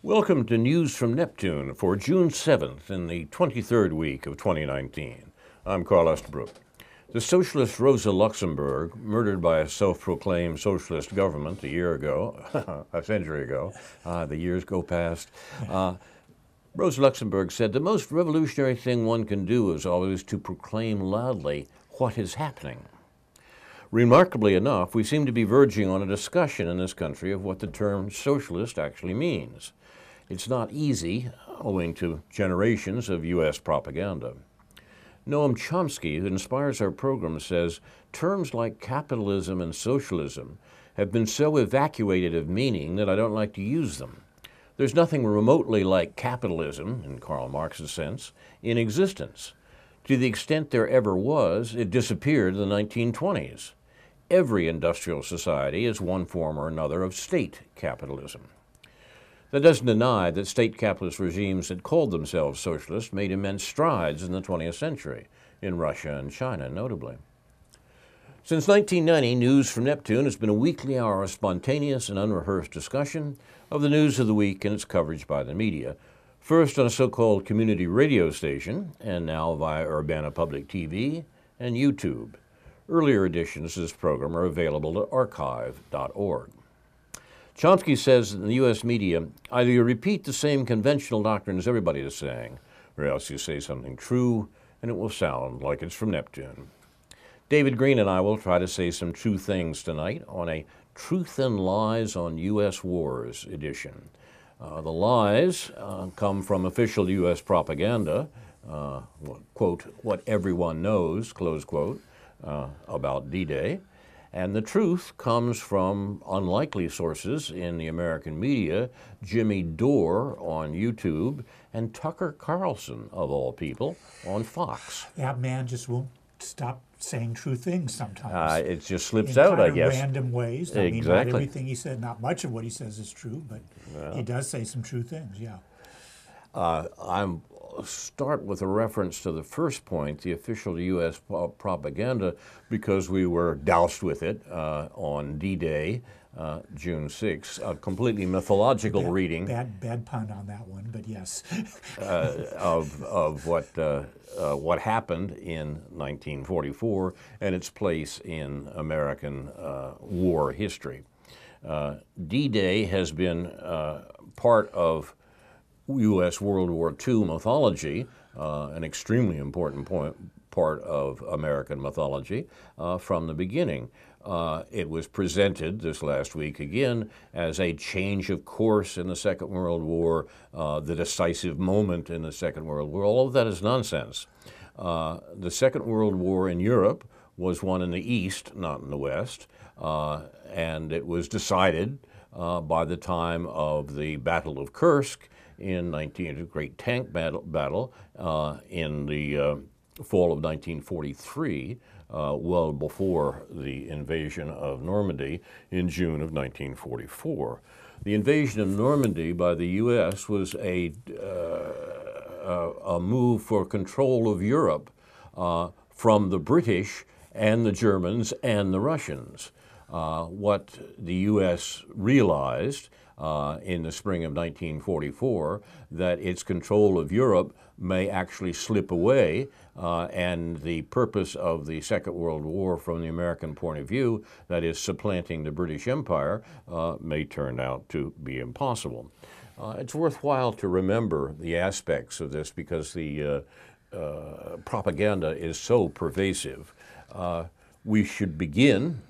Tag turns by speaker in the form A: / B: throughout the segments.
A: Welcome to News from Neptune for June 7th in the 23rd week of 2019. I'm Carl Estabrook. The socialist Rosa Luxemburg, murdered by a self-proclaimed socialist government a year ago, a century ago, the years go past, Rosa Luxemburg said, "The most revolutionary thing one can do is always to proclaim loudly what is happening." Remarkably enough, we seem to be verging on a discussion in this country of what the term socialist actually means. It's not easy, owing to generations of U.S. propaganda. Noam Chomsky, who inspires our program, says, "Terms like capitalism and socialism have been so evacuated of meaning that I don't like to use them. There's nothing remotely like capitalism, in Karl Marx's sense, in existence. To the extent there ever was, it disappeared in the 1920s. Every industrial society is one form or another of state capitalism." That doesn't deny that state capitalist regimes that called themselves socialist made immense strides in the 20th century, in Russia and China notably. Since 1990, News from Neptune has been a weekly hour of spontaneous and unrehearsed discussion of the news of the week and its coverage by the media, first on a so-called community radio station, and now via Urbana Public TV and YouTube. Earlier editions of this program are available at archive.org. Chomsky says in the U.S. media, either you repeat the same conventional doctrines everybody is saying, or else you say something true, and it will sound like it's from Neptune. David Green and I will try to say some true things tonight on a Truth and Lies on U.S. Wars edition. The lies come from official U.S. propaganda, quote, what everyone knows, close quote, about D-Day. And the truth comes from unlikely sources in the American media, Jimmy Dore on YouTube, and Tucker Carlson, of all people, on Fox.
B: That man just won't stop saying true things sometimes.
A: It just slips out, I guess.
B: In random ways. I mean, not everything he said, not much of what he says is true, but he does say some true things, yeah.
A: I'm start with a reference to the first point, the official U.S. propaganda, because we were doused with it on D-Day, June 6th, a completely mythological reading.
B: Bad pun on that one, but yes.
A: of what happened in 1944 and its place in American war history. D-Day has been part of U.S. World War II mythology, an extremely important part of American mythology from the beginning. It was presented this last week again as a change of course in the Second World War, the decisive moment in the Second World War. All of that is nonsense. The Second World War in Europe was won in the East, not in the West, and it was decided by the time of the Battle of Kursk in a great tank battle in the fall of 1943, well before the invasion of Normandy in June of 1944. The invasion of Normandy by the U.S. was a move for control of Europe from the British and the Germans and the Russians. What the U.S. realized in the spring of 1944, that its control of Europe may actually slip away, and the purpose of the Second World War from the American point of view, that is supplanting the British Empire, may turn out to be impossible. It's worthwhile to remember the aspects of this because the propaganda is so pervasive. We should begin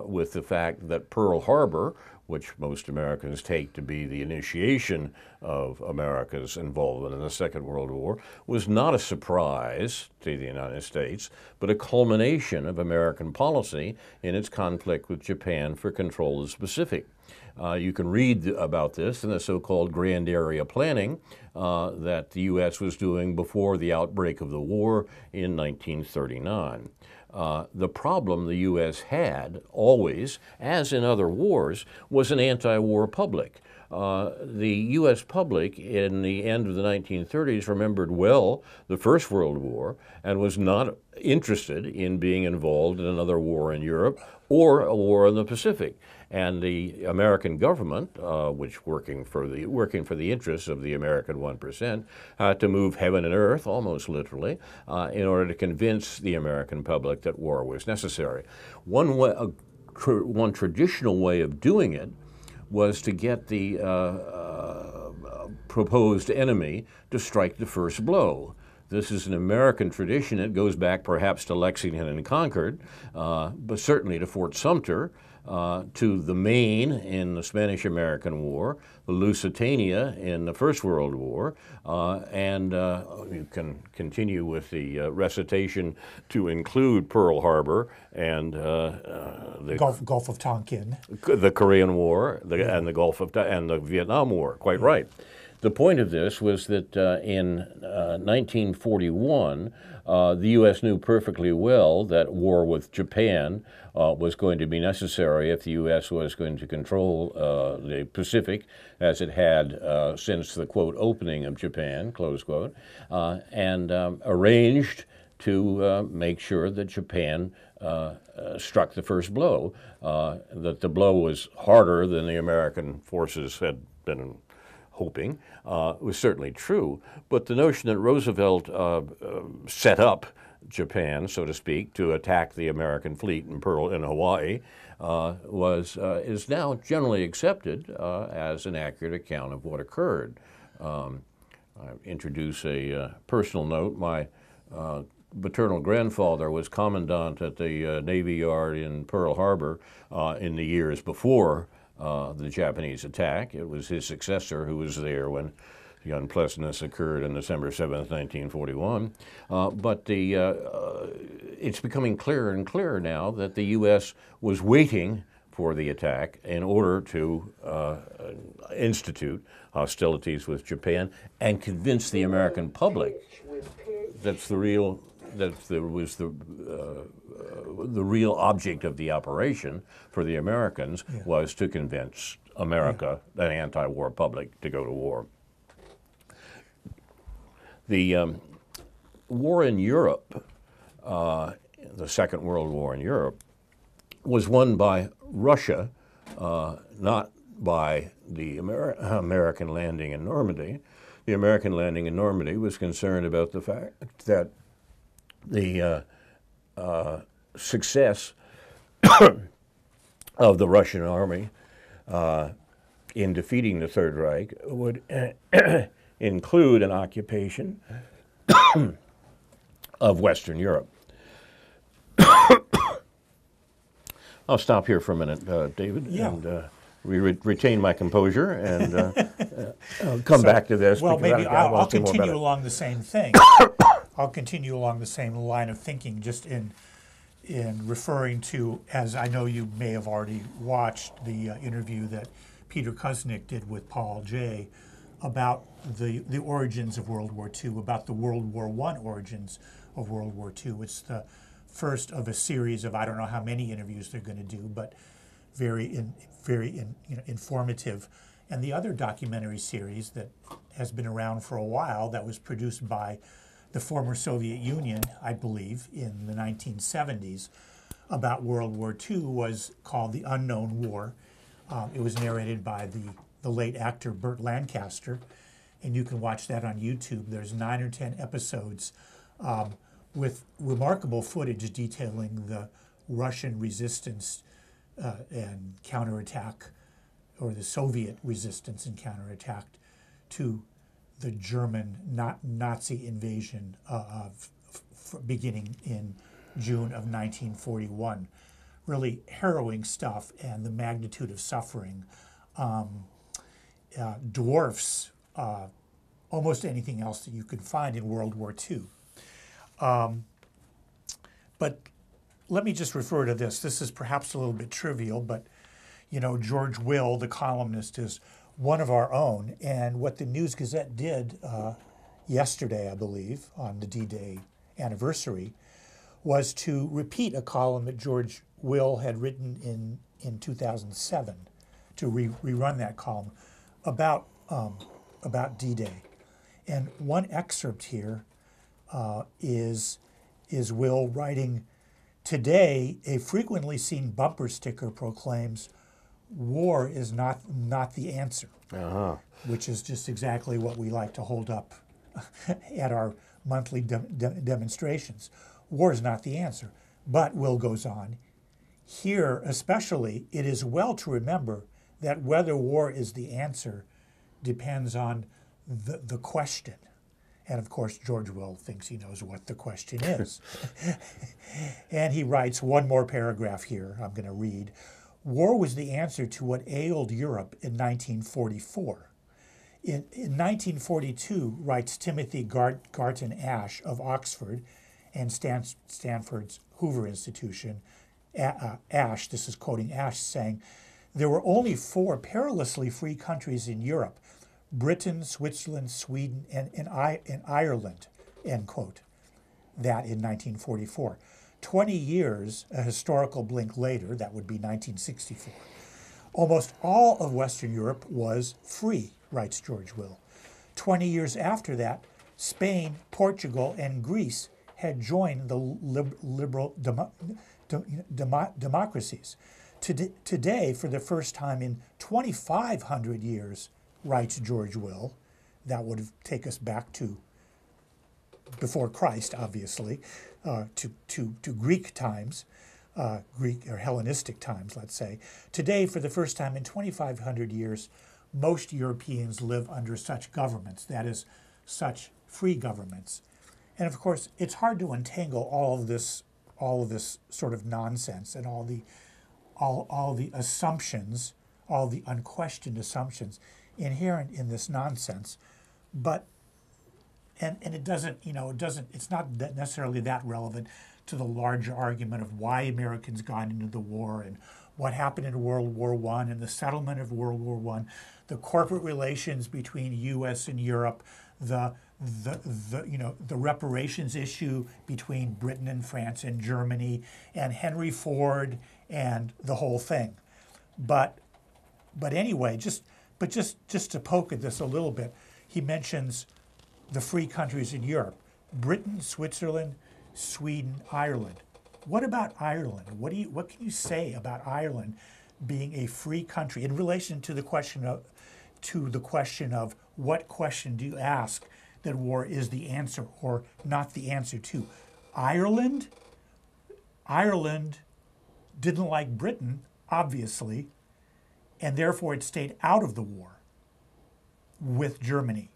A: with the fact that Pearl Harbor, which most Americans take to be the initiation of America's involvement in the Second World War, was not a surprise to the United States, but a culmination of American policy in its conflict with Japan for control of the Pacific. You can read about this in the so-called Grand Area Planning that the U.S. was doing before the outbreak of the war in 1939. The problem the U.S. had always, as in other wars, was an anti-war public. The U.S. public in the end of the 1930s remembered well the First World War and was not interested in being involved in another war in Europe or a war in the Pacific. and the American government, which working for the interests of the American 1%, to move heaven and earth, almost literally, in order to convince the American public that war was necessary. One traditional way of doing it was to get the proposed enemy to strike the first blow. This is an American tradition. It goes back perhaps to Lexington and Concord, but certainly to Fort Sumter, to the Maine in the Spanish-American War, the Lusitania in the First World War, and you can continue with the recitation to include Pearl Harbor and the
B: Gulf of Tonkin,
A: the Korean War, and the Gulf of and the Vietnam War. Quite right. The point of this was that in 1941, the U.S. knew perfectly well that war with Japan was going to be necessary if the U.S. was going to control the Pacific, as it had since the, quote, opening of Japan, close quote, and arranged to make sure that Japan struck the first blow, that the blow was harder than the American forces had been hoping, was certainly true. But the notion that Roosevelt set up Japan, so to speak, to attack the American fleet in Hawaii is now generally accepted as an accurate account of what occurred. I introduce a personal note. My maternal grandfather was commandant at the Navy Yard in Pearl Harbor in the years before the Japanese attack. It was his successor who was there when the unpleasantness occurred on December 7th, 1941. But it's becoming clearer and clearer now that the U.S. was waiting for the attack in order to institute hostilities with Japan and convince the American public that's the real object of the operation for the Americans was to convince America, an anti-war public, to go to war. The war in Europe, the Second World War in Europe, was won by Russia, not by the American landing in Normandy. The American landing in Normandy was concerned about the fact that the success of the Russian army in defeating the Third Reich would include an occupation of Western Europe. I'll stop here for a minute, David, and retain my composure, and I'll come back to this.
B: Well, maybe I'll continue along the same thing. I'll continue along the same line of thinking, just in referring to, as I know you may have already watched, the interview that Peter Kuznick did with Paul Jay about the origins of World War II, about the World War I origins of World War II. It's the first of a series of, I don't know how many interviews they're going to do, but very informative. And the other documentary series that has been around for a while, that was produced by the former Soviet Union, I believe, in the 1970s, about World War II, was called The Unknown War. It was narrated by the late actor Burt Lancaster, and you can watch that on YouTube. There's 9 or 10 episodes with remarkable footage detailing the Russian resistance and counterattack, or the Soviet resistance and counterattack to the German Nazi invasion beginning in June of 1941. Really harrowing stuff, and the magnitude of suffering dwarfs almost anything else that you could find in World War II. But let me just refer to this. This is perhaps a little bit trivial, but George Will, the columnist, is one of our own. And what the News Gazette did yesterday, I believe, on the D-Day anniversary, was to repeat a column that George Will had written in 2007, to rerun that column about D-Day. And one excerpt here is Will writing, "Today, a frequently seen bumper sticker proclaims, war is not the answer, which is just exactly what we like to hold up at our monthly demonstrations. War is not the answer. But, Will goes on, here especially, it is well to remember that whether war is the answer depends on the question. And of course, George Will thinks he knows what the question is. And he writes one more paragraph here, I'm going to read. War was the answer to what ailed Europe in 1944. In 1942, writes Timothy Garton Ash of Oxford and Stanford's Hoover Institution, Ash, this is quoting Ash, saying, there were only 4 perilously free countries in Europe, Britain, Switzerland, Sweden, and Ireland, end quote. That in 1944. 20 years, a historical blink later, that would be 1964, almost all of Western Europe was free, writes George Will. 20 years after that, Spain, Portugal, and Greece had joined the liberal democracies. Today, for the first time in 2,500 years, writes George Will, that would take us back to before Christ, obviously, to Greek times, Greek or Hellenistic times, let's say. Today, for the first time in 2,500 years, most Europeans live under such governments, that is, such free governments. And of course, it's hard to untangle all of this sort of nonsense and all the assumptions, all the unquestioned assumptions inherent in this nonsense, but and it doesn't, it's not necessarily that relevant to the larger argument of why Americans got into the war and what happened in World War I and the settlement of World War I, the corporate relations between U.S. and Europe, the reparations issue between Britain and France and Germany, and Henry Ford and the whole thing. But anyway, just to poke at this a little bit, he mentions the free countries in Europe: Britain, Switzerland, Sweden, Ireland. What about Ireland? What can you say about Ireland being a free country in relation to the question of what question do you ask that war is the answer or not the answer to? Ireland didn't like Britain, obviously, and therefore it stayed out of the war with Germany,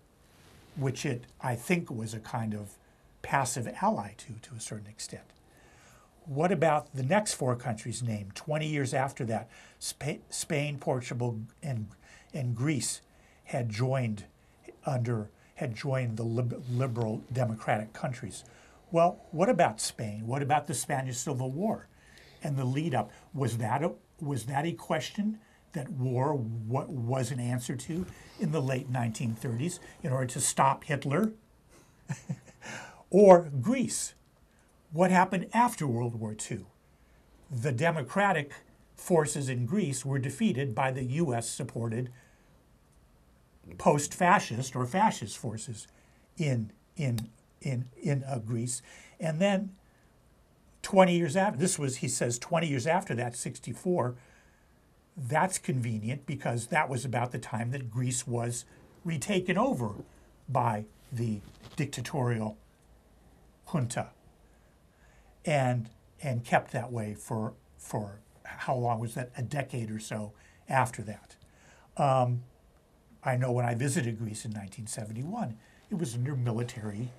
B: which it, I think, was a kind of passive ally to a certain extent. What about the next 4 countries named? 20 years after that, Spain, Portugal, and Greece had joined the liberal democratic countries. Well, what about Spain? What about the Spanish Civil War and the lead up? Was that a question that war was an answer to in the late 1930s in order to stop Hitler? Or Greece? What happened after World War II? The democratic forces in Greece were defeated by the U.S.-supported post-fascist or fascist forces in Greece. And then 20 years after, he says 20 years after that, 64, that's convenient because that was about the time that Greece was retaken over by the dictatorial junta and kept that way for how long was that? A decade or so after that. I know when I visited Greece in 1971, it was under military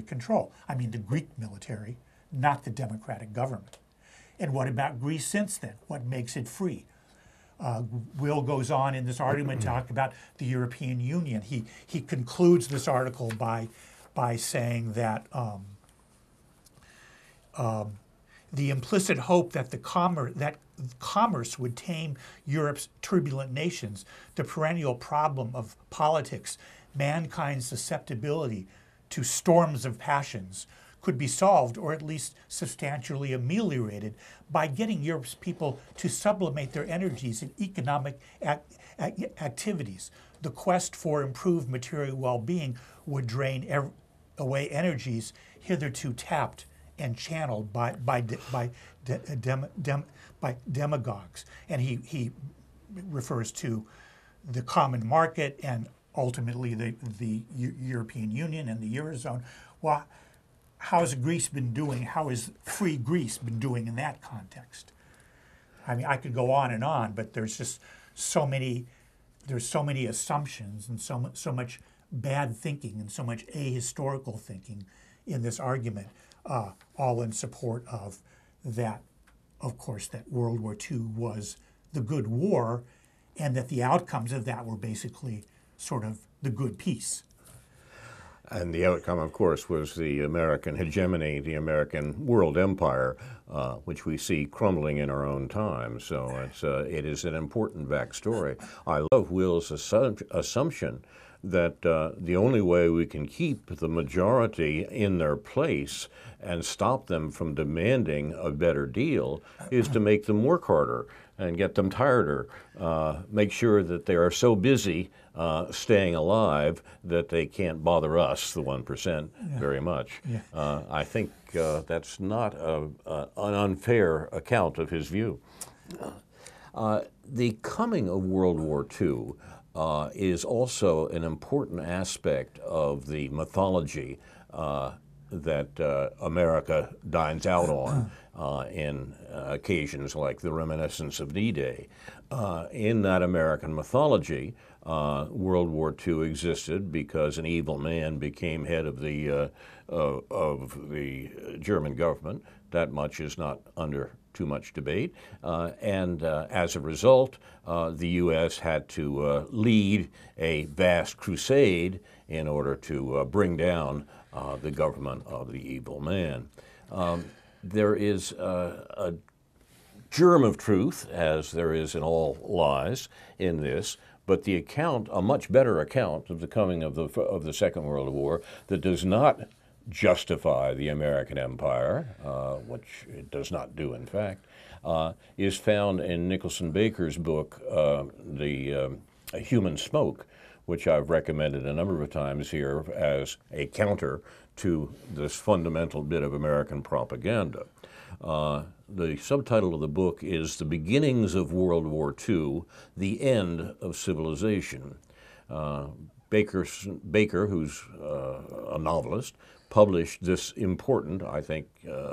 B: control. I mean the Greek military, not the democratic government. And what about Greece since then? What makes it free? Will goes on in this argument to talk about the European Union. He concludes this article by saying that the implicit hope that commerce would tame Europe's turbulent nations, the perennial problem of politics, mankind's susceptibility to storms of passions, could be solved or at least substantially ameliorated by getting Europe's people to sublimate their energies in economic activities. The quest for improved material well-being would drain away energies hitherto tapped and channeled by demagogues. And he refers to the common market and ultimately the European Union and the Eurozone. Well, how has Greece been doing? How has free Greece been doing in that context? I mean, I could go on, but there's just so many assumptions and so much bad thinking and so much ahistorical thinking in this argument, all in support of that, of course, that World War II was the good war and that the outcomes of that were basically sort of the good peace.
A: And the outcome, of course, was the American hegemony, the American world empire, which we see crumbling in our own time. So it is an important backstory. I love Will's assumption that the only way we can keep the majority in their place and stop them from demanding a better deal is to make them work harder and get them tireder, make sure that they are so busy staying alive that they can't bother us, the 1%, very much. Yeah. I think that's not an unfair account of his view. The coming of World War II is also an important aspect of the mythology that America dines out on in occasions like the reminiscence of D-Day. In that American mythology, World War II existed because an evil man became head of the German government. That much is not under too much debate. And as a result, the U.S. had to lead a vast crusade in order to bring down the government of the evil man. There is a germ of truth, as there is in all lies, in this, but the account, a much better account of the coming of the Second World War, that does not justify the American empire, which it does not do, in fact, is found in Nicholson Baker's book, The Human Smoke, which I've recommended a number of times here as a counter to this fundamental bit of American propaganda. The subtitle of the book is The Beginnings of World War II, The End of Civilization. Baker, who's a novelist, published this important, I think,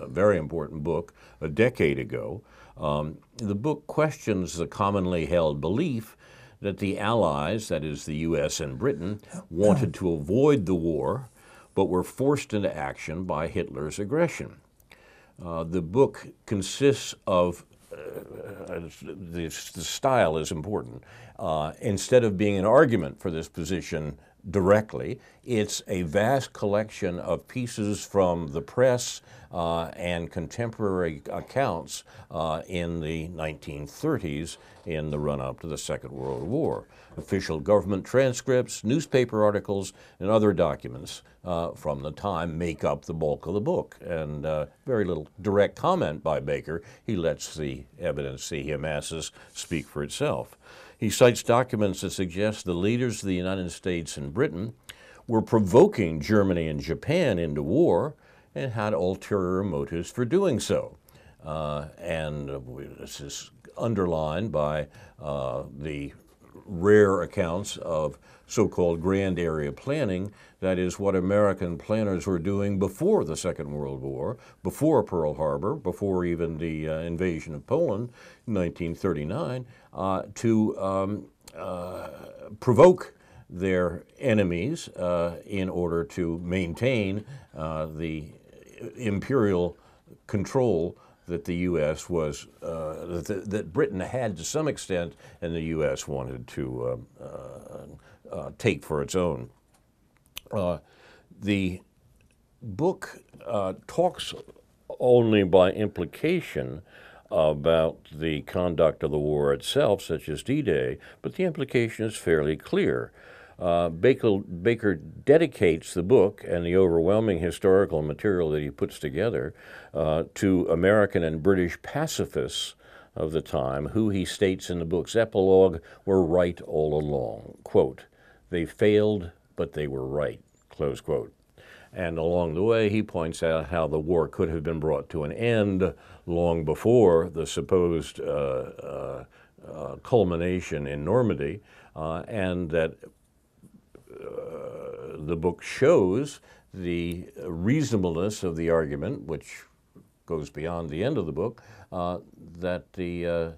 A: very important book a decade ago. The book questions the commonly held belief that the Allies, that is the U.S. and Britain, wanted to avoid the war, but were forced into action by Hitler's aggression. The book consists of, the style is important. Instead of being an argument for this position directly, it's a vast collection of pieces from the press and contemporary accounts in the 1930s in the run-up to the Second World War. Official government transcripts, newspaper articles, and other documents from the time make up the bulk of the book. And very little direct comment by Baker. He lets the evidence he amasses speak for itself. He cites documents that suggest the leaders of the United States and Britain were provoking Germany and Japan into war and had ulterior motives for doing so. This is underlined by the rare accounts of so-called grand area planning, that is what American planners were doing before the Second World War, before Pearl Harbor, before even the invasion of Poland in 1939, to provoke their enemies in order to maintain the imperial control that the U.S. was, that Britain had to some extent, and the U.S. wanted to take for its own. The book talks only by implication about the conduct of the war itself, such as D-Day, but the implication is fairly clear. Baker dedicates the book and the overwhelming historical material that he puts together to American and British pacifists of the time, who he states in the book's epilogue were right all along. Quote, "They failed, but they were right," close quote. And along the way, he points out how the war could have been brought to an end long before the supposed culmination in Normandy, and that the book shows the reasonableness of the argument, which goes beyond the end of the book, that the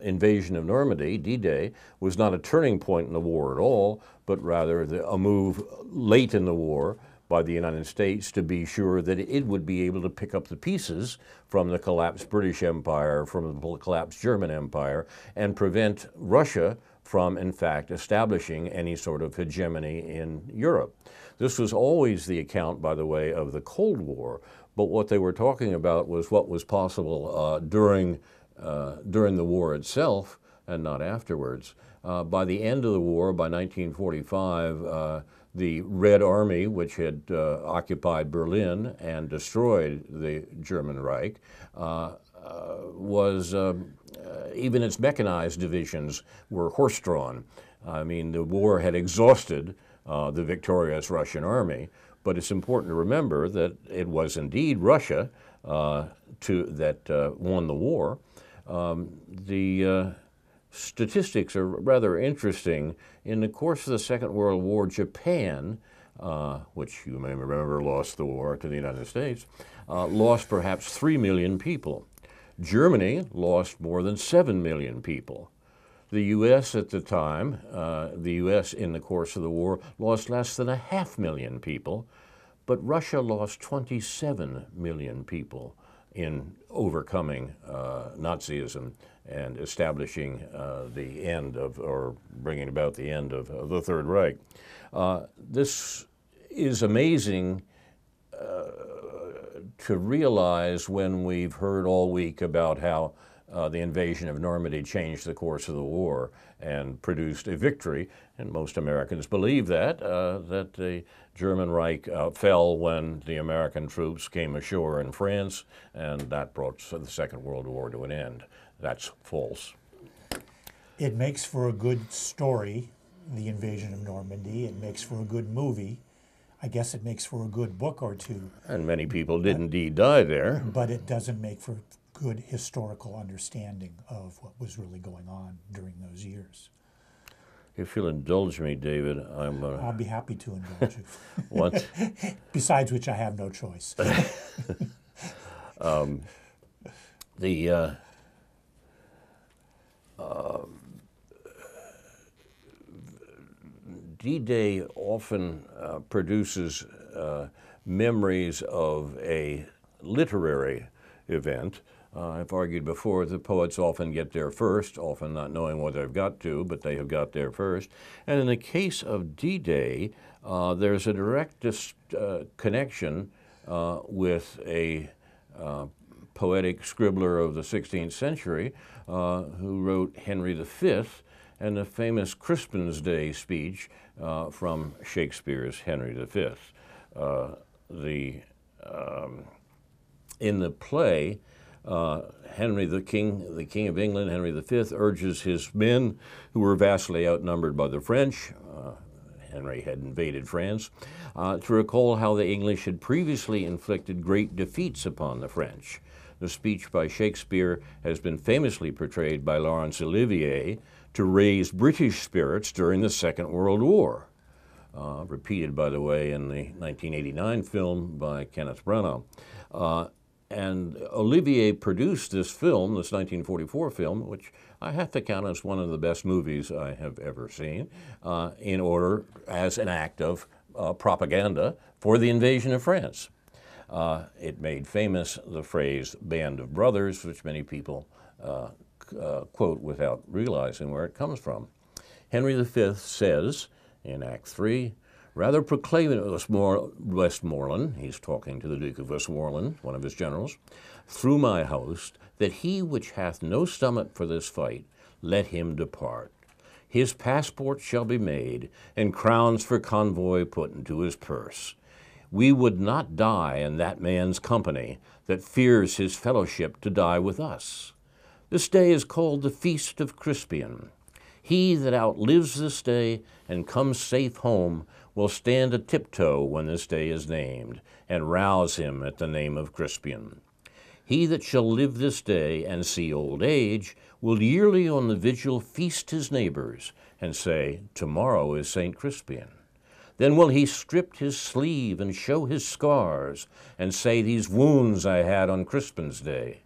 A: invasion of Normandy, D-Day, was not a turning point in the war at all, but rather a move late in the war by the United States to be sure that it would be able to pick up the pieces from the collapsed British Empire, from the collapsed German Empire, and prevent Russia from, in fact, establishing any sort of hegemony in Europe. This was always the account, by the way, of the Cold War, but what they were talking about was what was possible during the war itself and not afterwards. By the end of the war, by 1945, the Red Army, which had occupied Berlin and destroyed the German Reich, even its mechanized divisions were horse-drawn. I mean, the war had exhausted the victorious Russian army, but it's important to remember that it was indeed Russia that won the war. The statistics are rather interesting. In the course of the Second World War, Japan, which you may remember lost the war to the United States, lost perhaps 3 million people. Germany lost more than 7 million people. The U.S. at the time, the U.S. in the course of the war, lost less than 500,000 people, but Russia lost 27 million people in overcoming Nazism and establishing the end of, or bringing about the end of the Third Reich. This is amazing to realize when we've heard all week about how the invasion of Normandy changed the course of the war and produced a victory, and most Americans believe that the German Reich fell when the American troops came ashore in France, and that brought the Second World War to an end. That's false.
B: It makes for a good story, the invasion of Normandy. It makes for a good movie. I guess it makes for a good book or two.
A: And many people did indeed die there.
B: But it doesn't make for good historical understanding of what was really going on during those years.
A: If you'll indulge me, David,
B: I'll be happy to indulge you.
A: What?
B: Besides which, I have no choice.
A: D-Day often produces memories of a literary event. I've argued before that poets often get there first, often not knowing what they've got to, but they have got there first. And in the case of D-Day, there's a direct connection with a poetic scribbler of the 16th century who wrote Henry V and the famous Crispin's Day speech from Shakespeare's Henry V. In the play, Henry the King of England, Henry V, urges his men, who were vastly outnumbered by the French, Henry had invaded France, to recall how the English had previously inflicted great defeats upon the French. The speech by Shakespeare has been famously portrayed by Laurence Olivier to raise British spirits during the Second World War, repeated, by the way, in the 1989 film by Kenneth Branagh. And Olivier produced this film, this 1944 film, which I have to count as one of the best movies I have ever seen, in order as an act of propaganda for the invasion of France. It made famous the phrase "band of brothers," which many people quote without realizing where it comes from. Henry V says in Act 3, "Rather proclaim it, Westmoreland," he's talking to the Duke of Westmoreland, one of his generals, "through my host, that he which hath no stomach for this fight, let him depart. His passport shall be made, and crowns for convoy put into his purse. We would not die in that man's company that fears his fellowship to die with us. This day is called the Feast of Crispian. He that outlives this day and comes safe home will stand a tiptoe when this day is named, and rouse him at the name of Crispian. He that shall live this day and see old age will yearly on the vigil feast his neighbors, and say, Tomorrow is St. Crispian. Then will he strip his sleeve and show his scars, and say, These wounds I had on Crispin's day.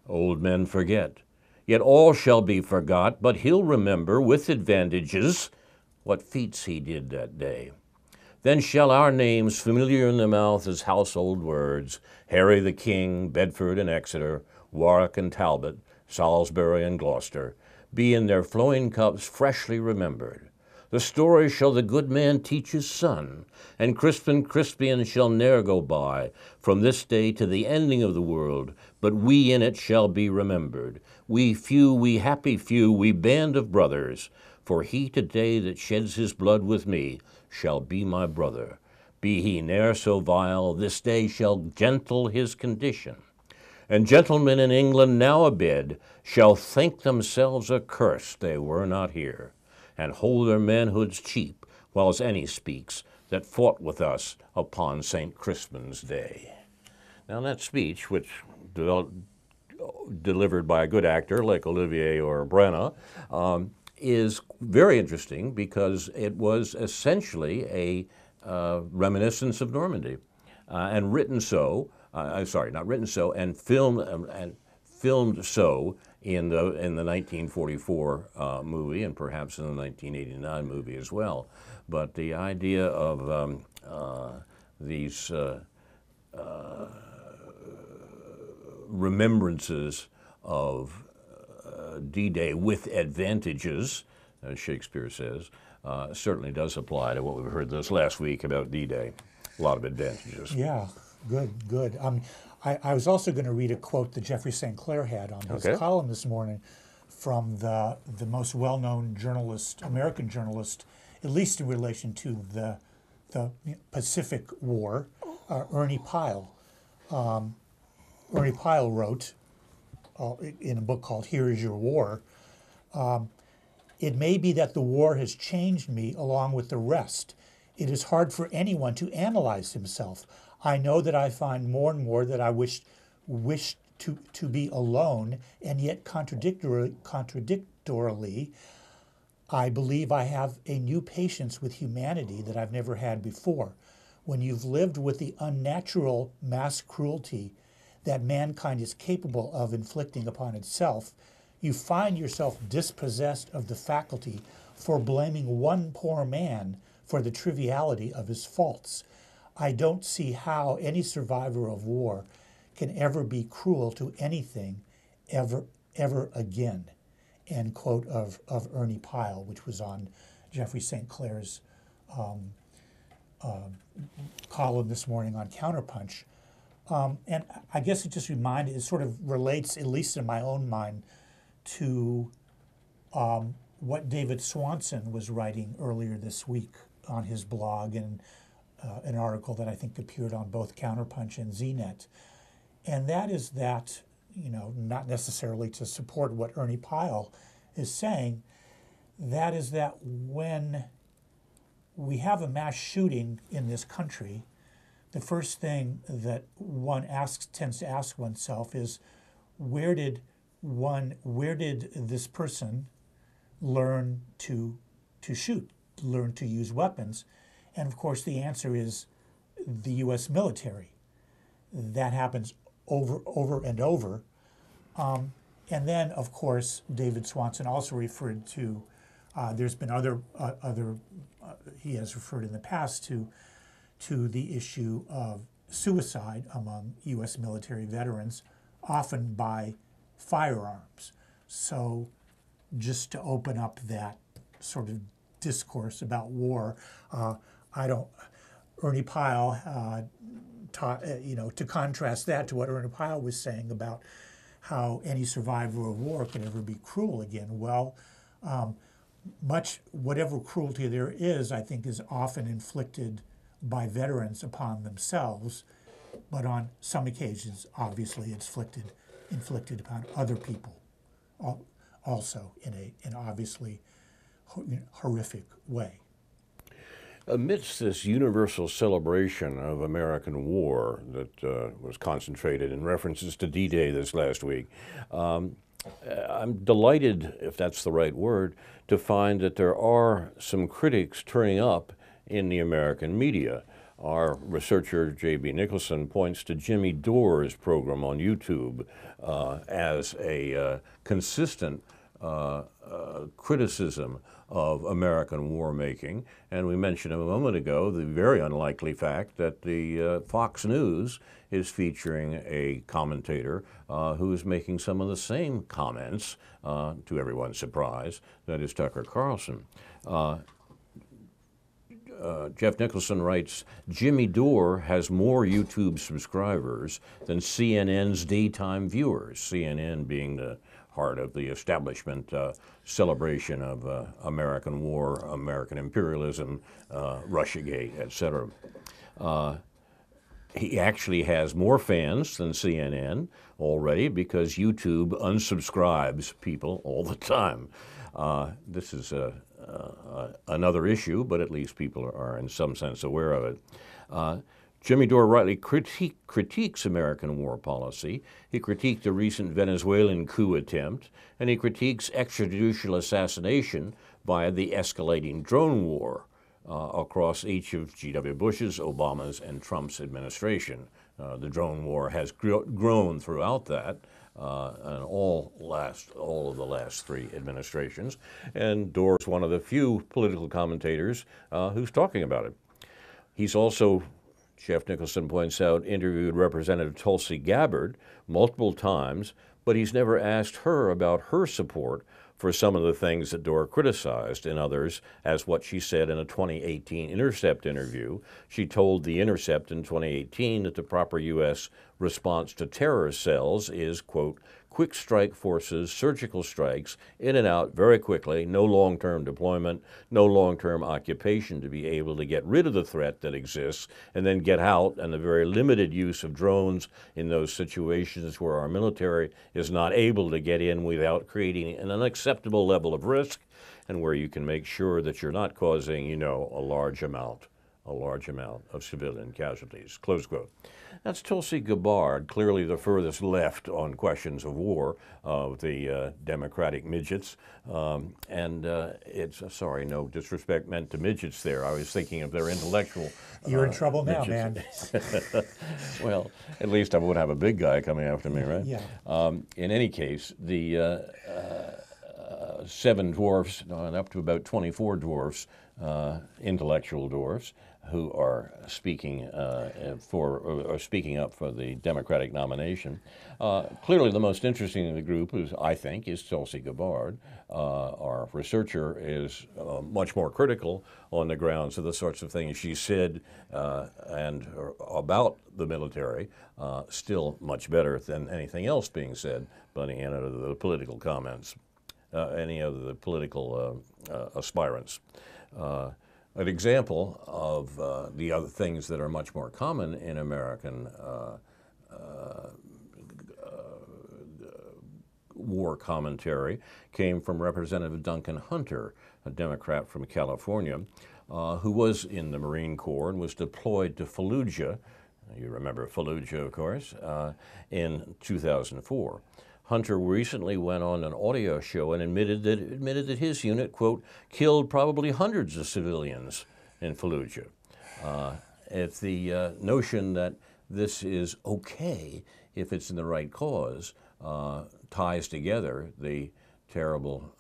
A: Old men forget, yet all shall be forgot, but he'll remember with advantages what feats he did that day. Then shall our names, familiar in the mouth as household words, Harry the King, Bedford and Exeter, Warwick and Talbot, Salisbury and Gloucester, be in their flowing cups freshly remembered. The story shall the good man teach his son, and Crispian shall ne'er go by, from this day to the ending of the world, but we in it shall be remembered. We few, we happy few, we band of brothers, for he today that sheds his blood with me shall be my brother. Be he ne'er so vile, this day shall gentle his condition. And gentlemen in England now abed shall think themselves accursed they were not here, and hold their manhoods cheap, whiles any speaks that fought with us upon St. Crispin's day. Now that speech, which delivered by a good actor like Olivier or Brenna, is very interesting because it was essentially a reminiscence of Normandy, and written so. Not written so, and filmed so in the 1944 movie, and perhaps in the 1989 movie as well. But the idea of these remembrances of D-Day with advantages, as Shakespeare says, certainly does apply to what we've heard this last week about D-Day. A lot of advantages.
B: Yeah, good. I was also going to read a quote that Jeffrey St. Clair had on his column this morning from the most well-known journalist, American journalist, at least in relation to the Pacific War, Ernie Pyle. Ernie Pyle wrote in a book called Here Is Your War, it may be that the war has changed me along with the rest. It is hard for anyone to analyze himself. I know that I find more and more that I wish to be alone, and yet contradictorily, I believe I have a new patience with humanity that I've never had before. When you've lived with the unnatural mass cruelty that mankind is capable of inflicting upon itself, you find yourself dispossessed of the faculty for blaming one poor man for the triviality of his faults. I don't see how any survivor of war can ever be cruel to anything ever again. End quote of Ernie Pyle, which was on Jeffrey St. Clair's column this morning on Counterpunch. And I guess it sort of relates, at least in my own mind, to what David Swanson was writing earlier this week on his blog, and an article that I think appeared on both Counterpunch and ZNet. And that is that, not necessarily to support what Ernie Pyle is saying, that is that when we have a mass shooting in this country, the first thing that one tends to ask oneself is, where did this person learn to shoot, learn to use weapons? And of course the answer is the U.S. military. That happens over and over. And then, of course, David Swanson also referred to, there's been he has referred in the past to the issue of suicide among U.S. military veterans, often by firearms. So just to open up that sort of discourse about war, Ernie Pyle to contrast that to what Ernie Pyle was saying about how any survivor of war can ever be cruel again. Well, whatever cruelty there is, I think, is often inflicted by veterans upon themselves, but on some occasions, obviously, it's inflicted upon other people, also in obviously horrific way.
A: Amidst this universal celebration of American war that was concentrated in references to D-Day this last week, I'm delighted, if that's the right word, to find that there are some critics turning up in the American media. Our researcher, J.B. Nicholson, points to Jimmy Dore's program on YouTube as a consistent criticism of American war making. And we mentioned a moment ago the very unlikely fact that the Fox News is featuring a commentator who is making some of the same comments, to everyone's surprise, that is Tucker Carlson. Jeff Nicholson writes, Jimmy Dore has more YouTube subscribers than CNN's daytime viewers, CNN being the heart of the establishment celebration of American war, American imperialism, Russiagate, etc. He actually has more fans than CNN already because YouTube unsubscribes people all the time. This is another issue, but at least people are in some sense aware of it. Jimmy Dore rightly critiques American war policy. He critiqued the recent Venezuelan coup attempt, and he critiques extrajudicial assassination via the escalating drone war across each of G.W. Bush's, Obama's, and Trump's administration. The drone war has grown throughout that, and all of the last three administrations. And Dore's one of the few political commentators who's talking about it. He's also, Jeff Nicholson points out, interviewed Representative Tulsi Gabbard multiple times, but he's never asked her about her support for some of the things that Dore criticized in others, as what she said in a 2018 Intercept interview. She told The Intercept in 2018 that the proper U.S. response to terror cells is, quote, quick strike forces, surgical strikes, in and out very quickly, no long-term deployment, no long-term occupation to be able to get rid of the threat that exists and then get out, and the very limited use of drones in those situations where our military is not able to get in without creating an unacceptable level of risk, and where you can make sure that you're not causing, a large amount of civilian casualties, close quote. That's Tulsi Gabbard, clearly the furthest left on questions of war of the Democratic midgets. It's, sorry, no disrespect meant to midgets there. I was thinking of their intellectual
B: You're in trouble now,
A: midgets. Man. Well, at least I won't have a big guy coming after me, right?
B: Yeah.
A: In any case, the 7 dwarfs, up to about 24 dwarfs, intellectual dwarfs, who are speaking speaking up for the Democratic nomination. Clearly, the most interesting of the group, is Tulsi Gabbard. Our researcher is much more critical on the grounds of the sorts of things she said and about the military. Still much better than anything else being said by any of the political comments, any of the political aspirants. An example of the other things that are much more common in American war commentary came from Representative Duncan Hunter, a Democrat from California, who was in the Marine Corps and was deployed to Fallujah. You remember Fallujah, of course, in 2004. Hunter recently went on an audio show and admitted that his unit, quote, killed probably hundreds of civilians in Fallujah. It's the notion that this is okay if it's in the right cause ties together the terrible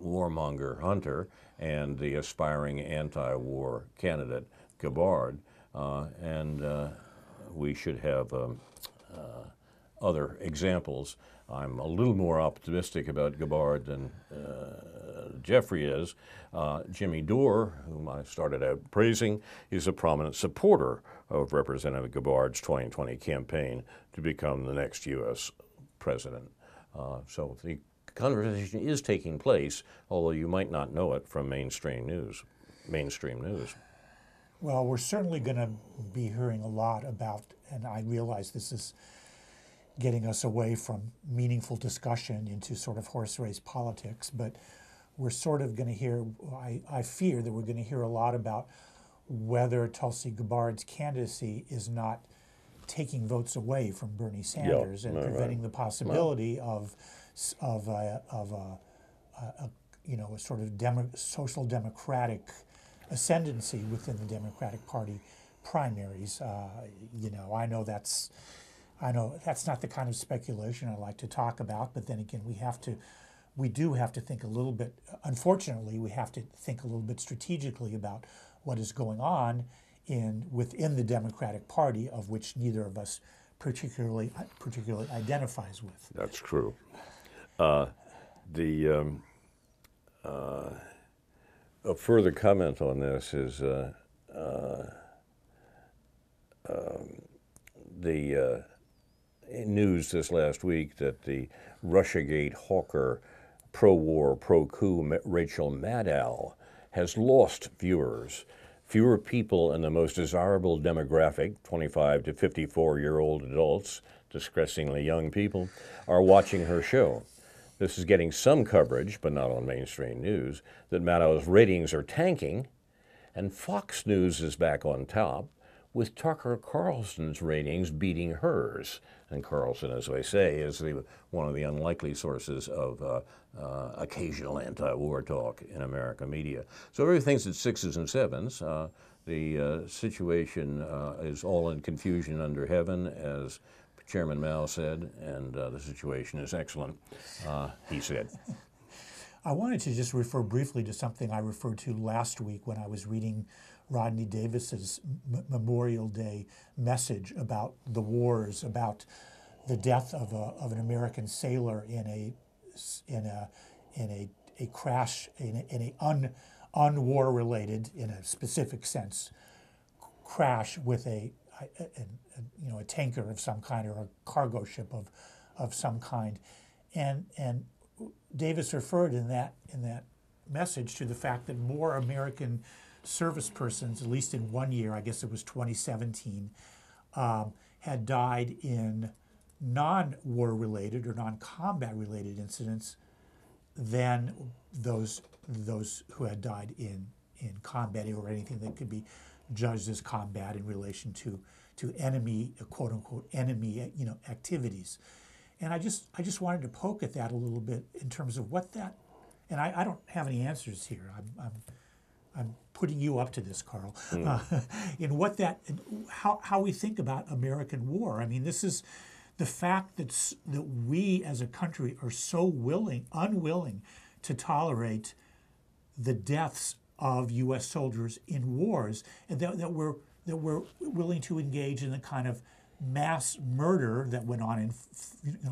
A: warmonger Hunter and the aspiring anti-war candidate Gabbard, and we should have other examples. I'm a little more optimistic about Gabbard than Jeffrey is. Jimmy Dore, whom I started out praising, is a prominent supporter of Representative Gabbard's 2020 campaign to become the next U.S. president. So the conversation is taking place, although you might not know it from mainstream news.
B: Well, we're certainly going to be hearing a lot about, and I realize this is getting us away from meaningful discussion into sort of horse race politics, but we're sort of going to hear, I fear that we're going to hear a lot about whether Tulsi Gabbard's candidacy is not taking votes away from Bernie Sanders and preventing the possibility of a sort of social democratic ascendancy within the Democratic Party primaries. I know that's not the kind of speculation I like to talk about, but then again, we do have to think a little bit, unfortunately, we have to think a little bit strategically about what is going on within the Democratic Party, of which neither of us particularly identifies with.
A: That's true. A further comment on this is the news this last week that the Russiagate hawker, pro-war, pro-coup Rachel Maddow has lost viewers. Fewer people in the most desirable demographic, 25 to 54-year-old adults, distressingly young people, are watching her show. This is getting some coverage, but not on mainstream news, that Maddow's ratings are tanking, and Fox News is back on top, with Tucker Carlson's ratings beating hers. And Carlson, as I say, is one of the unlikely sources of occasional anti-war talk in American media. So everything's at sixes and sevens. The situation is all in confusion under heaven, as Chairman Mao said, and the situation is excellent, he said.
B: I wanted to just refer briefly to something I referred to last week when I was reading Rodney Davis's Memorial Day message about the wars, about the death of an American sailor in a crash, in a unwar related, in a specific sense, crash with a tanker of some kind, or a cargo ship of some kind, and Davis referred in that message to the fact that more American service persons, at least in 1 year, I guess it was 2017, had died in non-war related or non-combat related incidents than those who had died in combat, or anything that could be judged as combat in relation to enemy, quote unquote, enemy activities. And I just wanted to poke at that a little bit in terms of what that, and I don't have any answers here. I'm putting you up to this, Carl, in what that, how we think about American war. I mean, this is the fact that we as a country are so unwilling to tolerate the deaths of U.S. soldiers in wars, and that we're willing to engage in the kind of mass murder that went on in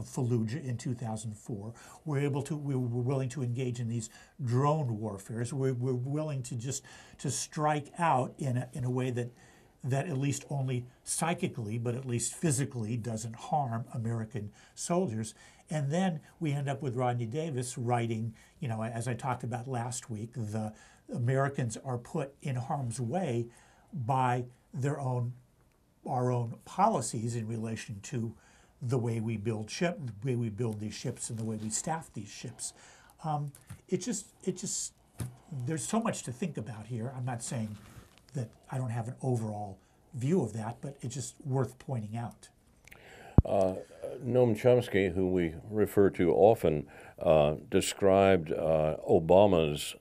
B: Fallujah in 2004. We were willing to engage in these drone warfares. We're willing to strike out in a way that at least only psychically, but at least physically, doesn't harm American soldiers. And then we end up with Rodney Davis writing, as I talked about last week, the Americans are put in harm's way by our own policies in relation to the way we build these ships and the way we staff these ships. There's so much to think about here. I'm not saying that I don't have an overall view of that, but it's just worth pointing out.
A: Noam Chomsky, who we refer to often, described Obama's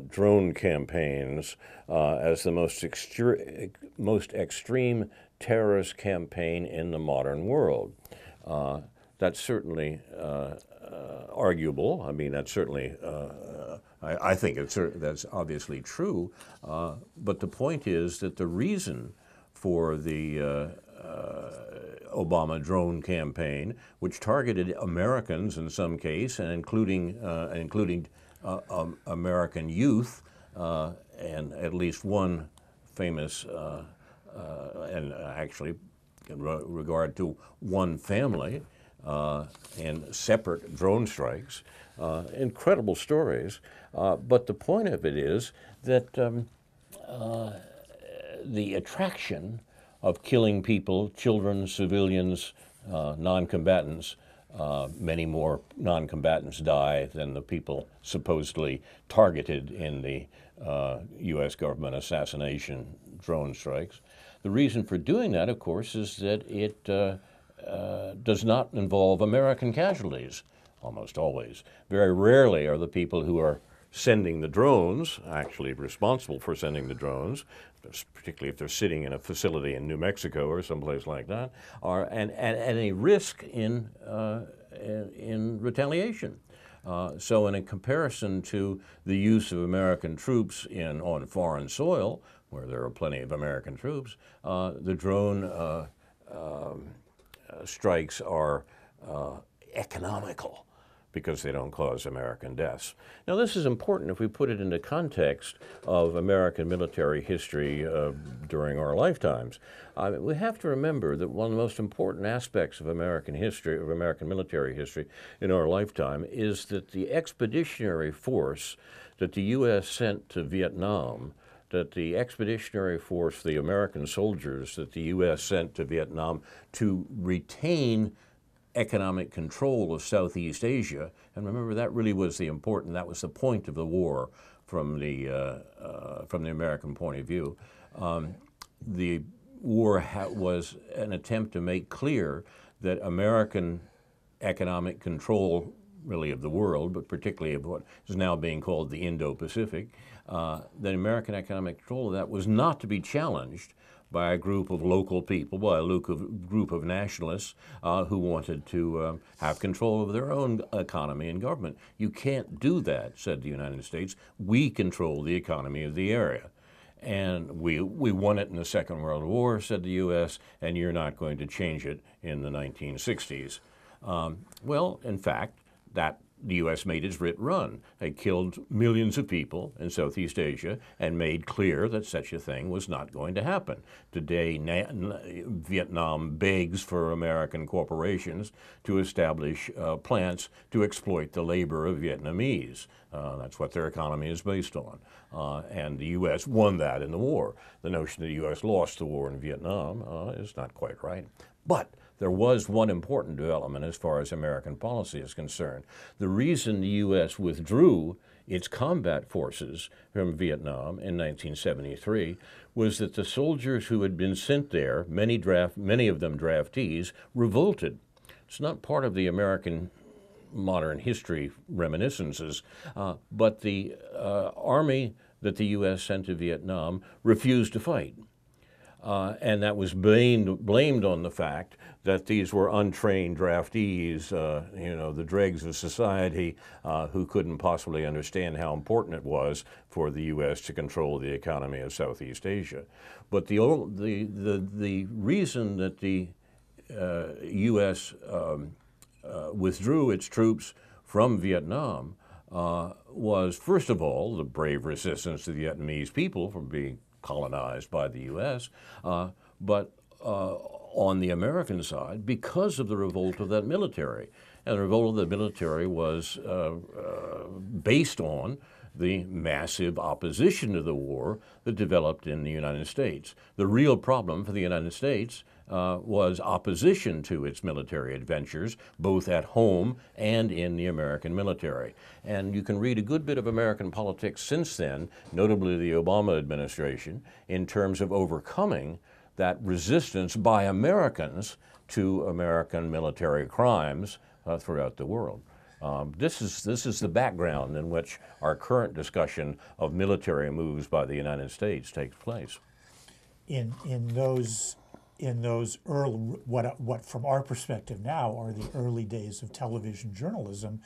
A: drone campaigns as the most extreme terrorist campaign in the modern world. That's certainly arguable. I mean, that's certainly, I think that's obviously true. But the point is that the reason for the Obama drone campaign, which targeted Americans in some case, and including American youth, and at least one famous, and actually in regard to one family, and separate drone strikes, incredible stories. But the point of it is that the attraction of killing people, children, civilians, non-combatants, Many more non-combatants die than the people supposedly targeted in the U.S. government assassination drone strikes. The reason for doing that, of course, is that it does not involve American casualties, almost always. Very rarely are the people who are sending the drones actually responsible for sending the drones, particularly if they're sitting in a facility in New Mexico or someplace like that, are and a risk in retaliation. So in a comparison to the use of American troops on foreign soil, where there are plenty of American troops, the drone strikes are economical because they don't cause American deaths. Now, this is important if we put it into context of American military history during our lifetimes. We have to remember that one of the most important aspects of American history, of American military history in our lifetime, is that the expeditionary force that the U.S. sent to Vietnam, that the expeditionary force, the American soldiers that the U.S. sent to Vietnam to retain economic control of Southeast Asia, and remember that really was that was the point of the war from the American point of view. The war was an attempt to make clear that American economic control, really of the world, but particularly of what is now being called the Indo-Pacific, that American economic control of that was not to be challenged by a group of local people, by a group of nationalists who wanted to have control of their own economy and government. You can't do that, said the United States. We control the economy of the area. And we won it in the Second World War, said the U.S., and you're not going to change it in the 1960s. Well, in fact, that the U.S. made its writ run. They killed millions of people in Southeast Asia and made clear that such a thing was not going to happen. Today, Vietnam begs for American corporations to establish plants to exploit the labor of Vietnamese. That's what their economy is based on. And the U.S. won that in the war. The notion that the U.S. lost the war in Vietnam is not quite right. But there was one important development as far as American policy is concerned. The reason the U.S. withdrew its combat forces from Vietnam in 1973 was that the soldiers who had been sent there, many of them draftees, revolted. It's not part of the American modern history reminiscences, but the army that the U.S. sent to Vietnam refused to fight. And that was blamed on the fact that these were untrained draftees, the dregs of society, who couldn't possibly understand how important it was for the U.S. to control the economy of Southeast Asia. But the reason that the U.S. Withdrew its troops from Vietnam was, first of all, the brave resistance of the Vietnamese people from being colonized by the U.S., but on the American side, because of the revolt of that military. And the revolt of the military was based on the massive opposition to the war that developed in the United States. The real problem for the United States was opposition to its military adventures, both at home and in the American military. And you can read a good bit of American politics since then, notably the Obama administration, in terms of overcoming that resistance by Americans to American military crimes throughout the world. This is the background in which our current discussion of military moves by the United States takes place.
B: In those early, what from our perspective now are the early days of television journalism,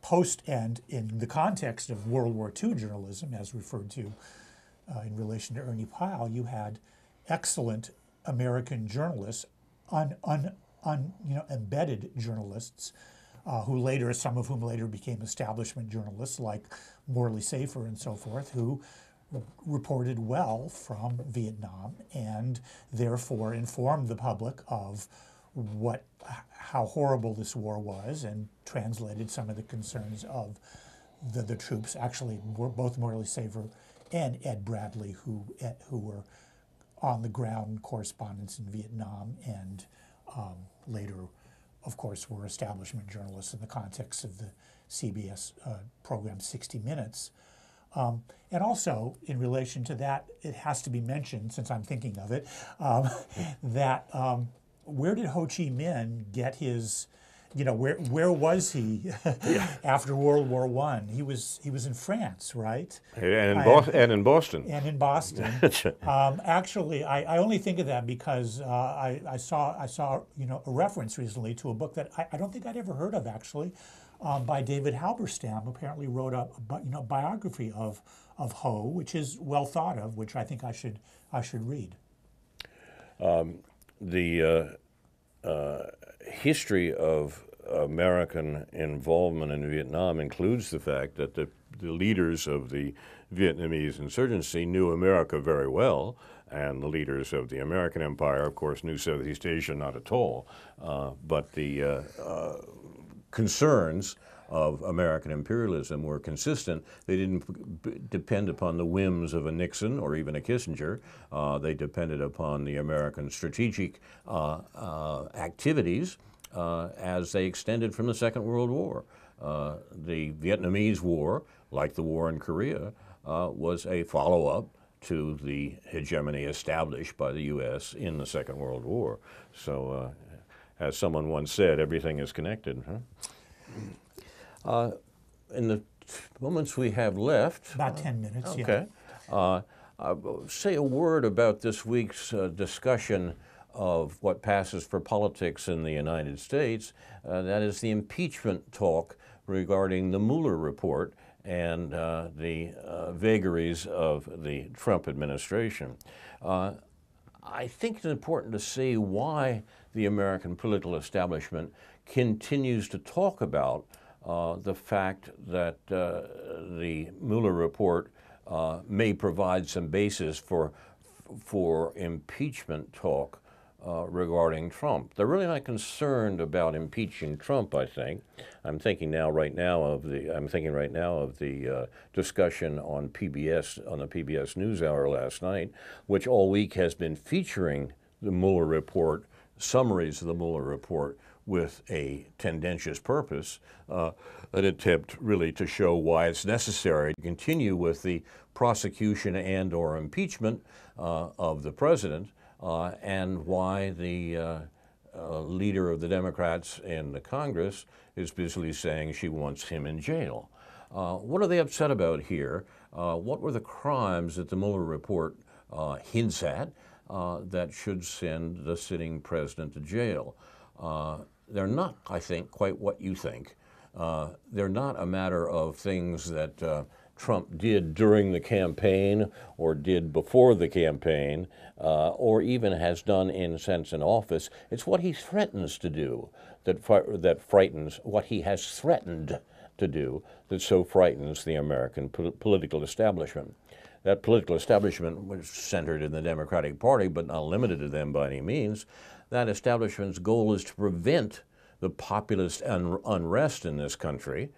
B: post and in the context of World War II journalism, as referred to in relation to Ernie Pyle, you had excellent American journalists, embedded journalists, some of whom later became establishment journalists, like Morley Safer and so forth, who reported well from Vietnam and therefore informed the public of how horrible this war was and translated some of the concerns of the troops. Actually, both Morley Safer and Ed Bradley, who were on the ground correspondents in Vietnam and later of course, were establishment journalists in the context of the CBS program 60 Minutes. And also, in relation to that, it has to be mentioned, since I'm thinking of it, that where did Ho Chi Minh get his, where was he after World War I? He was in France, right?
A: And in Boston.
B: And in Boston. Actually, I only think of that because I saw a reference recently to a book that I don't think I'd ever heard of, actually, by David Halberstam, who apparently wrote a biography of Ho, which is well thought of, which I think I should read.
A: The history of American involvement in Vietnam includes the fact that the leaders of the Vietnamese insurgency knew America very well, and the leaders of the American empire, of course, knew Southeast Asia not at all. But the concerns of American imperialism were consistent. They didn't depend upon the whims of a Nixon or even a Kissinger. They depended upon the American strategic activities as they extended from the Second World War. The Vietnamese War, like the war in Korea, was a follow-up to the hegemony established by the U.S. in the Second World War. So, as someone once said, everything is connected. In the moments we have left...
B: About 10 minutes,
A: okay.
B: Yeah.
A: I'll say a word about this week's discussion of what passes for politics in the United States. That is the impeachment talk regarding the Mueller report and the vagaries of the Trump administration. I think it's important to see why the American political establishment continues to talk about the fact that the Mueller report may provide some basis for impeachment talk regarding Trump. They're really not concerned about impeaching Trump, I think. I'm thinking right now of the discussion on PBS, on the PBS NewsHour last night, which all week has been featuring the Mueller report, summaries of the Mueller report, with a tendentious purpose, an attempt really to show why it's necessary to continue with the prosecution and or impeachment of the president, and why the leader of the Democrats in the Congress is busily saying she wants him in jail. What are they upset about here? What were the crimes that the Mueller report hints at that should send the sitting president to jail? They're not, I think, quite what you think. They're not a matter of things that Trump did during the campaign or did before the campaign or even has done in office. It's what he threatens to do that frightens, what he has threatened to do that so frightens the American political establishment. That political establishment was centered in the Democratic Party, but not limited to them by any means. That establishment's goal is to prevent the populist unrest in this country,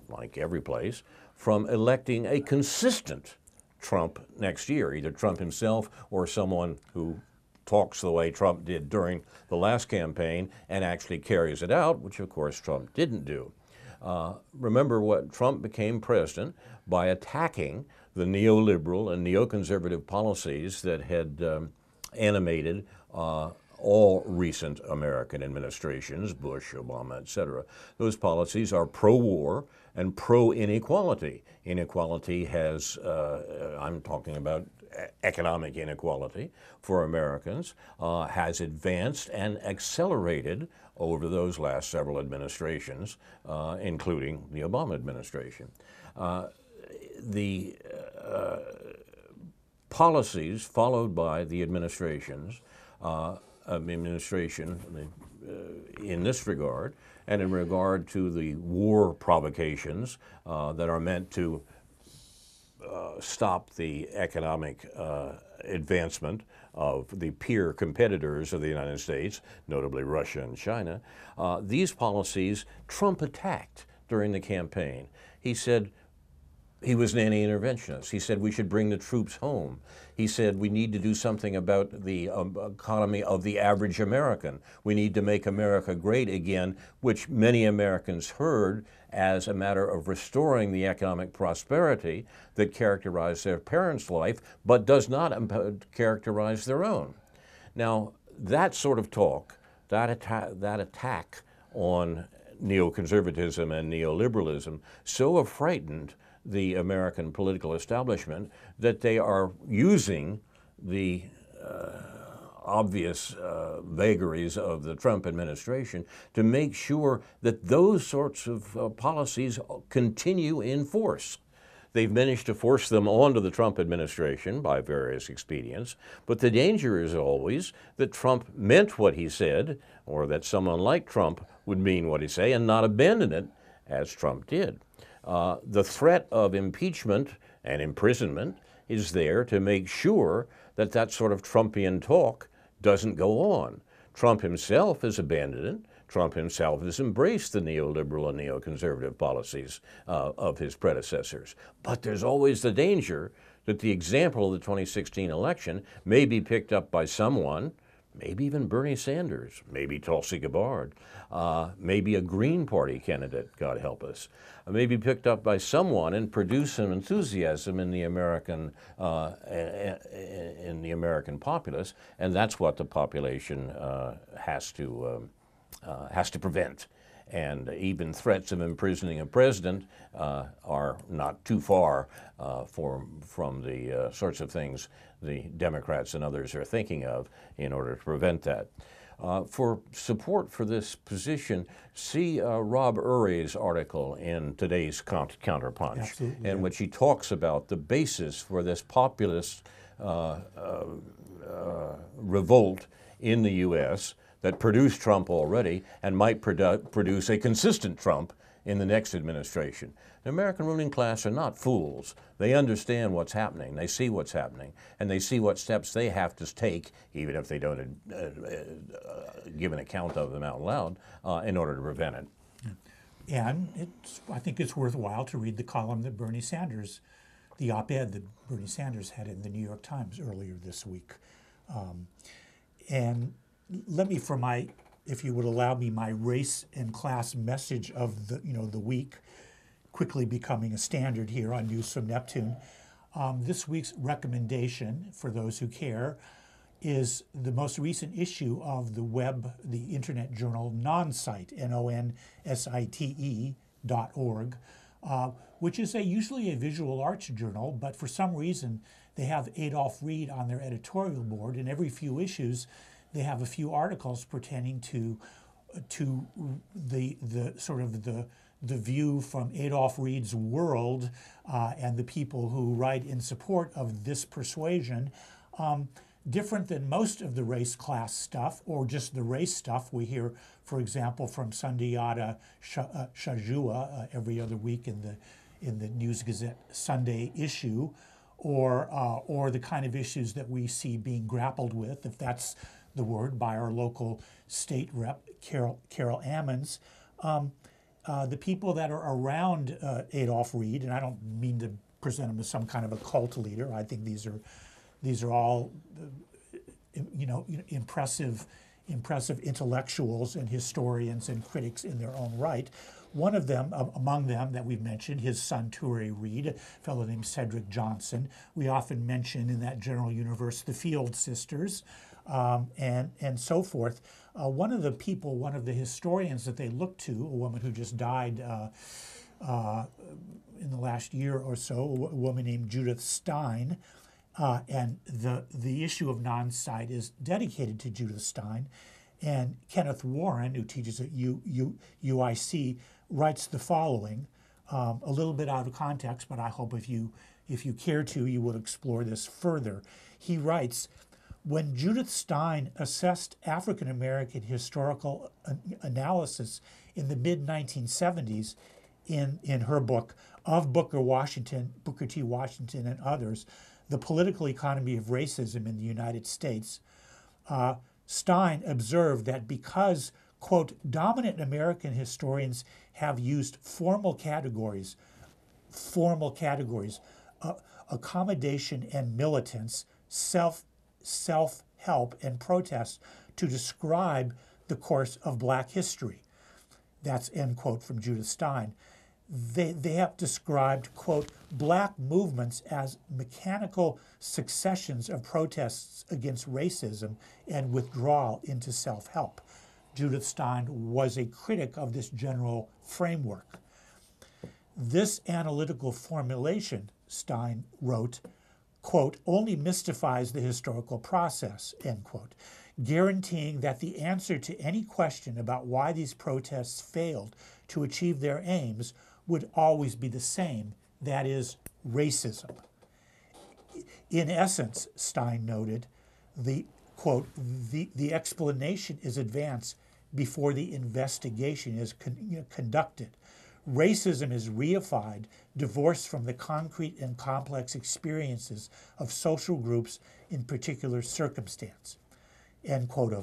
A: like every place, from electing a consistent Trump next year, either Trump himself or someone who talks the way Trump did during the last campaign and actually carries it out, which of course Trump didn't do. Remember what Trump became president by attacking the neoliberal and neoconservative policies that had animated all recent American administrations, Bush, Obama, etc. Those policies are pro-war and pro-inequality. Inequality has, I'm talking about economic inequality for Americans, has advanced and accelerated over those last several administrations, including the Obama administration. The policies followed by the administration in this regard, and in regard to the war provocations that are meant to stop the economic advancement of the peer competitors of the United States, notably Russia and China. These policies Trump attacked during the campaign. He said, He was an anti-interventionist. He said we should bring the troops home. He said we need to do something about the economy of the average American. We need to make America great again, which many Americans heard as a matter of restoring the economic prosperity that characterized their parents' life, but does not characterize their own. Now, that sort of talk, that attack on neoconservatism and neoliberalism, so have frightened the American political establishment that they are using the obvious vagaries of the Trump administration to make sure that those sorts of policies continue in force. They've managed to force them onto the Trump administration by various expedients, but the danger is always that Trump meant what he said, or that someone like Trump would mean what he say and not abandon it, as Trump did. The threat of impeachment and imprisonment is there to make sure that that sort of Trumpian talk doesn't go on. Trump himself has abandoned it. Trump himself has embraced the neoliberal and neoconservative policies of his predecessors. But there's always the danger that the example of the 2016 election may be picked up by someone, maybe even Bernie Sanders, maybe Tulsi Gabbard, maybe a Green Party candidate, God help us, may be picked up by someone and produce some enthusiasm in the American populace, and that's what the population has to prevent. And even threats of imprisoning a president are not too far from the sorts of things the Democrats and others are thinking of in order to prevent that. For support for this position, see Rob Urey's article in today's Counterpunch,
B: Absolutely,
A: in which he talks about the basis for this populist revolt in the U.S. that produced Trump already and might produce a consistent Trump in the next administration. The American ruling class are not fools. They understand what's happening. They see what's happening, and they see what steps they have to take, even if they don't give an account of them out loud, in order to prevent it.
B: And I think it's worthwhile to read the column that Bernie Sanders, the op-ed that Bernie Sanders had in the New York Times earlier this week. And let me, if you would allow me, my race and class message of the week, quickly becoming a standard here on News from Neptune. This week's recommendation, for those who care, is the most recent issue of the internet journal Nonsite, nonsite.org, which is usually a visual arts journal, but for some reason they have Adolph Reed on their editorial board, and every few issues they have a few articles pertaining to the sort of the view from Adolph Reed's world and the people who write in support of this persuasion. Different than most of the race class stuff or just the race stuff we hear, for example, from Sundiata Shajua every other week in the News Gazette Sunday issue, or the kind of issues that we see being grappled with, if that's the word, by our local state rep, Carol Ammons. The people that are around Adolph Reed, and I don't mean to present him as some kind of a cult leader. I think these are all, impressive intellectuals and historians and critics in their own right. One of them, among them that we've mentioned, his son Toure Reed, a fellow named Cedric Johnson. We often mention in that general universe the Field sisters, and so forth. One of the historians that they look to, a woman who just died in the last year or so, a woman named Judith Stein, and the issue of Nonsite is dedicated to Judith Stein. And Kenneth Warren, who teaches at UIC, writes the following, a little bit out of context, but I hope if you care to, you will explore this further. He writes, when Judith Stein assessed African American historical analysis in the mid-1970s in her book, Of Booker T. Washington and Others, The Political Economy of Racism in the United States, Stein observed that because, quote, dominant American historians have used formal categories, formal categories: accommodation and militance, self-help and protest, to describe the course of black history. That's end quote from Judith Stein. They have described, quote, black movements as mechanical successions of protests against racism and withdrawal into self-help. Judith Stein was a critic of this general framework. This analytical formulation, Stein wrote, quote, only mystifies the historical process, end quote, guaranteeing that the answer to any question about why these protests failed to achieve their aims would always be the same, that is, racism. In essence, Stein noted, the quote, the explanation is advanced before the investigation is conducted. Racism is reified, divorced from the concrete and complex experiences of social groups in particular circumstance. End quote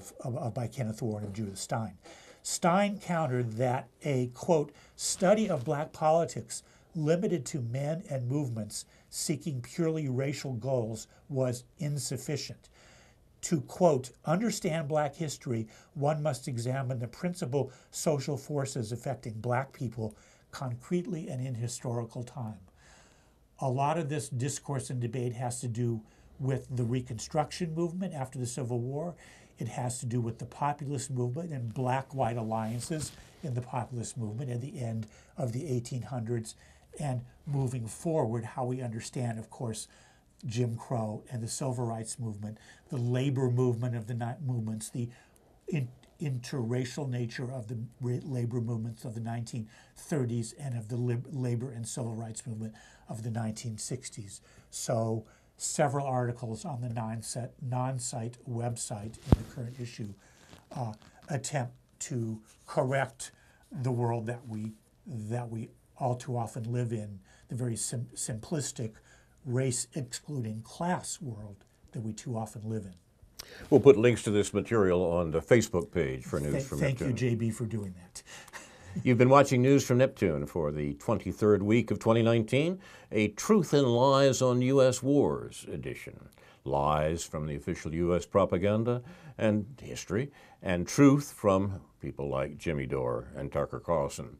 B: by Kenneth Warren of Judith Stein. Stein countered that a, quote, study of black politics limited to men and movements seeking purely racial goals was insufficient. To, quote, understand black history, one must examine the principal social forces affecting black people concretely and in historical time. A lot of this discourse and debate has to do with the Reconstruction movement after the Civil War. It has to do with the populist movement and black-white alliances in the populist movement at the end of the 1800s, and moving forward, how we understand, of course, Jim Crow and the Civil Rights Movement, the labor movement of the movements, the interracial nature of the labor movements of the 1930s and of the labor and civil rights movement of the 1960s. So several articles on the non-site website in the current issue attempt to correct the world that we all too often live in, the very simplistic race-excluding class world that we too often live in.
A: We'll put links to this material on the Facebook page for News from Neptune.
B: Thank you, JB, for doing that.
A: You've been watching News from Neptune for the 23rd week of 2019, a Truth and Lies on U.S. Wars edition. Lies from the official U.S. propaganda and history, and truth from people like Jimmy Dore and Tucker Carlson,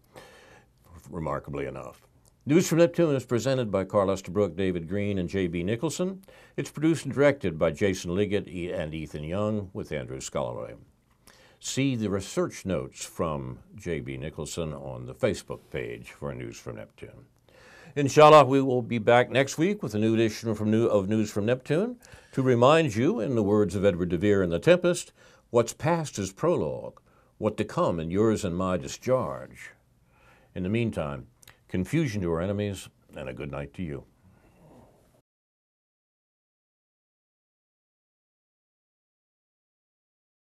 A: remarkably enough. News from Neptune is presented by Carl Estabrook, David Green, and J.B. Nicholson. It's produced and directed by Jason Liggett and Ethan Young with Andrew Scullaway. See the research notes from J.B. Nicholson on the Facebook page for News from Neptune. Inshallah, we will be back next week with a new edition of News from Neptune to remind you, in the words of Edward de Vere in The Tempest, what's past is prologue, what to come in yours and my discharge. In the meantime, confusion to our enemies, and a good night to you.